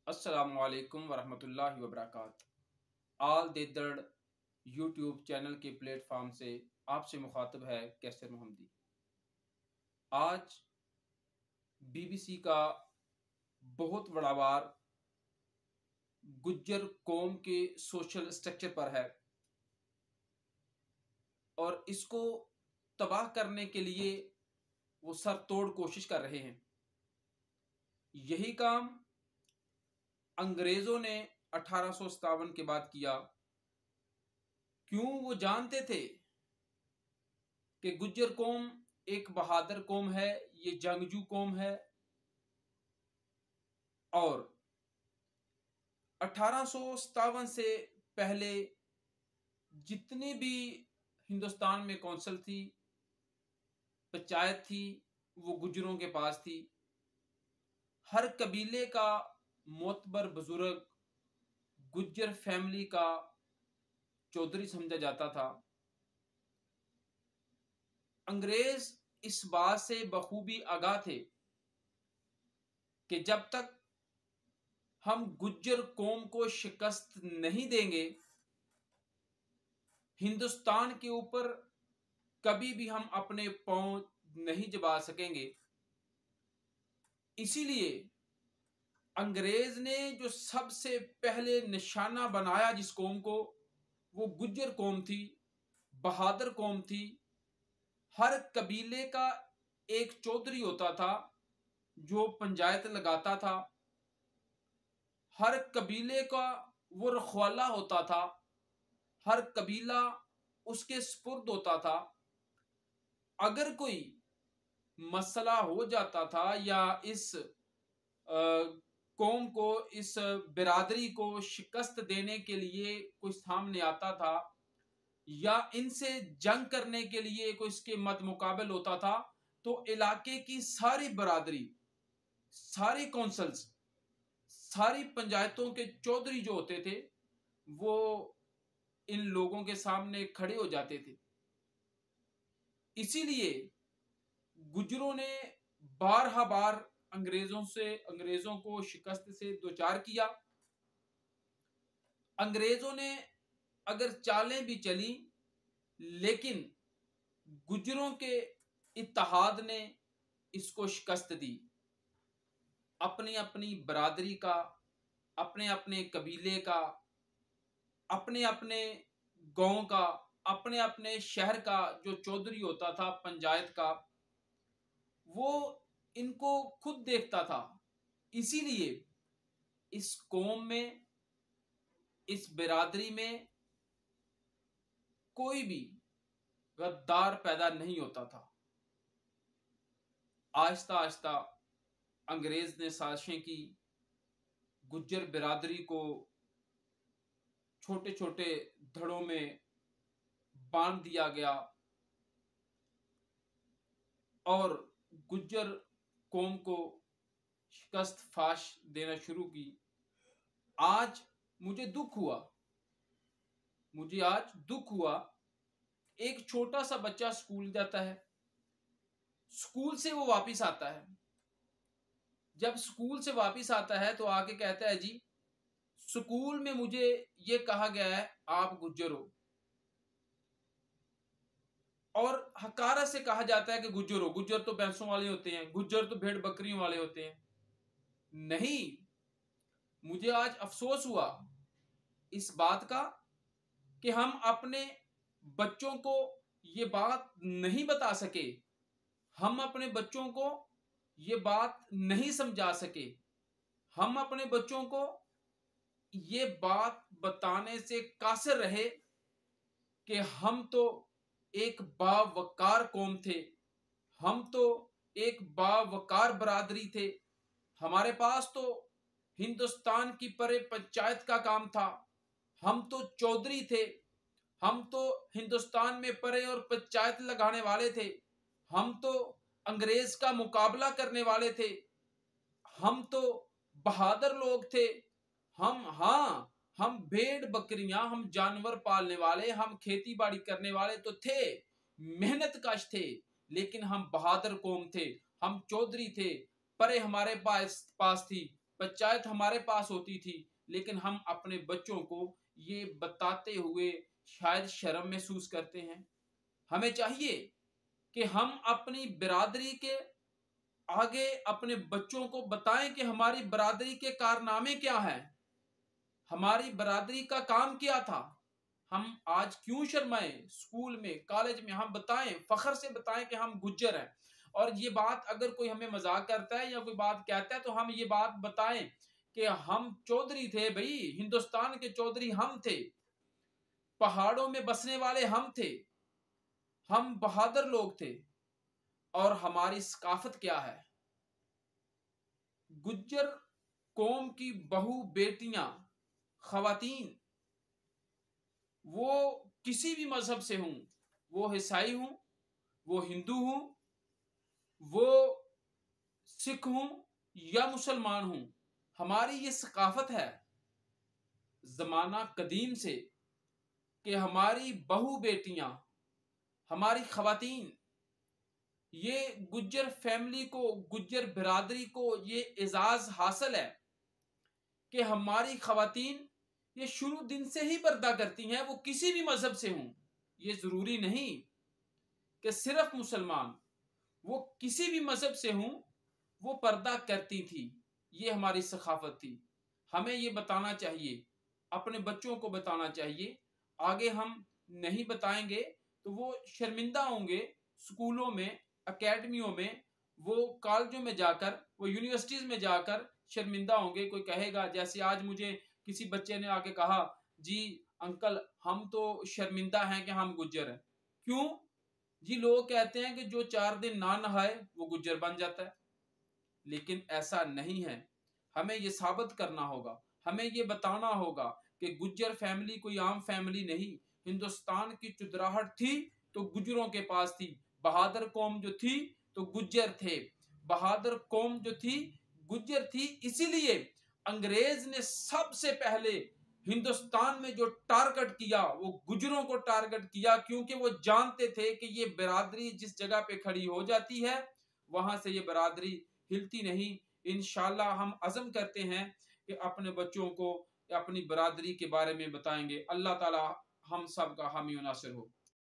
अस्सलामुअलैकुम वरहमतुल्लाहि वबरकातुहू। आल देदड़ YouTube channel के प्लेटफॉर्म से आपसे मुखातब है कैसर मोहम्मदी। आज बीबीसी का बहुत बड़ा वार गुज्जर कौम के सोशल स्ट्रक्चर पर है और इसको तबाह करने के लिए वो सर तोड़ कोशिश कर रहे हैं। यही काम अंग्रेजों ने 1857 के बाद किया। क्यों? वो जानते थे कि गुज्जर कौम एक बहादुर कौम है, ये जंगजू कौम है और 1857 से पहले जितनी भी हिंदुस्तान में कौंसिल थी, पंचायत थी, वो गुज्जरों के पास थी। हर कबीले का मोतबर बुजुर्ग गुज्जर फैमिली का चौधरी समझा जाता था। अंग्रेज इस बात से बखूबी आगाह थे कि जब तक हम गुज्जर कौम को शिकस्त नहीं देंगे, हिंदुस्तान के ऊपर कभी भी हम अपने पांव नहीं जमा सकेंगे। इसीलिए अंग्रेज ने जो सबसे पहले निशाना बनाया जिस कौम को, वो गुज्जर कौम थी, बहादुर कौम थी। हर कबीले का एक चौधरी होता था जो पंचायत लगाता था। हर कबीले का वो रखवाला होता था। हर कबीला उसके सुपुर्द होता था। अगर कोई मसला हो जाता था या इस कौम को, इस बिरादरी को शिकस्त देने के लिए कोई सामने आता था या इनसे जंग करने के लिए कोई इसके मद मुकाबल होता था, तो इलाके की सारी बिरादरी, सारी कौंसल्स, सारी पंचायतों के चौधरी जो होते थे वो इन लोगों के सामने खड़े हो जाते थे। इसीलिए गुज्जरों ने बारहा बार अंग्रेजों को शिकस्त से दोचार किया। अंग्रेजों ने अगर चालें भी चली, लेकिन गुज्जरों के इत्तेहाद ने इसको शिकस्त दी। अपनी अपनी बरादरी का, अपने अपने कबीले का, अपने अपने गांव का, अपने अपने शहर का जो चौधरी होता था पंचायत का, वो इनको खुद देखता था। इसीलिए इस कौम में, इस बिरादरी में कोई भी गद्दार पैदा नहीं होता था। आहिस्ता आहिस्ता अंग्रेज ने साजिशें की, गुज्जर बिरादरी को छोटे छोटे धड़ों में बांध दिया गया और गुज्जर कौम को शिकस्त फाश देना शुरू की। आज मुझे दुख हुआ, एक छोटा सा बच्चा स्कूल जाता है, स्कूल से वो वापस आता है। जब स्कूल से वापस आता है तो आके कहता है, जी स्कूल में मुझे ये कहा गया है आप गुज्जर हो, और हकारत से कहा जाता है कि गुज्जर हो। गुज्जर तो भैंसों वाले होते हैं, गुज्जर तो भेड़ बकरियों वाले होते हैं। नहीं, मुझे आज अफसोस हुआ इस बात का कि हम अपने बच्चों को ये बात नहीं बता सके, हम अपने बच्चों को ये बात नहीं समझा सके, हम अपने बच्चों को ये बात बताने से कासिर रहे कि हम तो एक बावकार कौम थे, हम तो एक बावकार बरादरी थे। हमारे पास तो हिंदुस्तान की परे पंचायत का काम था, हम तो चौधरी थे, हम तो हिंदुस्तान में परे और पंचायत लगाने वाले थे, हम तो अंग्रेज का मुकाबला करने वाले थे, हम तो बहादुर लोग थे। हम भेड़ बकरियां, हम जानवर पालने वाले, हम खेती बाड़ी करने वाले तो थे, मेहनत कश थे, लेकिन हम बहादुर कौम थे, हम चौधरी थे, परे हमारे पास थी। पंचायत हमारे पास होती थी, लेकिन हम अपने बच्चों को ये बताते हुए शायद शर्म महसूस करते हैं। हमें चाहिए कि हम अपनी बिरादरी के आगे अपने बच्चों को बताएं कि हमारी बरादरी के कारनामे क्या हैं, हमारी बरादरी का काम क्या था। हम आज क्यों शर्माएं? स्कूल में, कॉलेज में हम बताएं, फखर से बताएं कि हम गुज्जर हैं। और ये बात अगर कोई हमें मजाक करता है या कोई बात कहता है तो हम ये बात बताएं कि हम चौधरी थे भाई, हिंदुस्तान के चौधरी हम थे, पहाड़ों में बसने वाले हम थे, हम बहादुर लोग थे। और हमारी सकाफत क्या है? गुज्जर कौम की बहू बेटियां, खवातीन, वो किसी भी मजहब से हूं, वो ईसाई हूं, वो हिंदू हूं, वो सिख हूं या मुसलमान हूं, हमारी ये सकाफत है जमाना कदीम से कि हमारी बहू बेटियां, हमारी खवातीन, ये गुज्जर फैमिली को, गुज्जर बिरादरी को ये एजाज हासिल है कि हमारी खवातीन ये शुरू दिन से ही पर्दा करती हैं, वो किसी भी मजहब से हों। ये जरूरी नहीं कि सिर्फ मुसलमान, वो किसी भी मजहब से हों वो पर्दा करती थी। ये हमारी सखाफत थी। हमें ये बताना चाहिए, अपने बच्चों को बताना चाहिए। आगे हम नहीं बताएंगे तो वो शर्मिंदा होंगे। स्कूलों में, एकेडमियों में, वो कॉलेजों में जाकर, वो यूनिवर्सिटीज में जाकर शर्मिंदा होंगे। कोई कहेगा, जैसे आज मुझे किसी बच्चे ने आके कहा, जी अंकल हम तो शर्मिंदा हैं कि हम गुज्जर हैं। क्यों जी? लोग कहते हैं कि जो 4 दिन ना नहाए वो गुज्जर बन जाता है, लेकिन ऐसा नहीं है। हमें ये साबित करना होगा, हमें ये बताना होगा कि गुज्जर फैमिली कोई आम फैमिली नहीं। हिंदुस्तान की चुदराहट थी तो गुज्जरों के पास थी। बहादुर कौम जो थी तो गुज्जर थे। बहादुर कौम जो थी गुज्जर थी। इसीलिए अंग्रेज ने सबसे पहले हिंदुस्तान में जो टारगेट किया वो गुज्जरों को टारगेट किया, क्योंकि वो जानते थे कि ये बिरादरी जिस जगह पे खड़ी हो जाती है वहां से ये बिरादरी हिलती नहीं। इंशाल्लाह हम अज़म करते हैं कि अपने बच्चों को अपनी बिरादरी के बारे में बताएंगे। अल्लाह ताला हम सब का हामी और नासिर हो।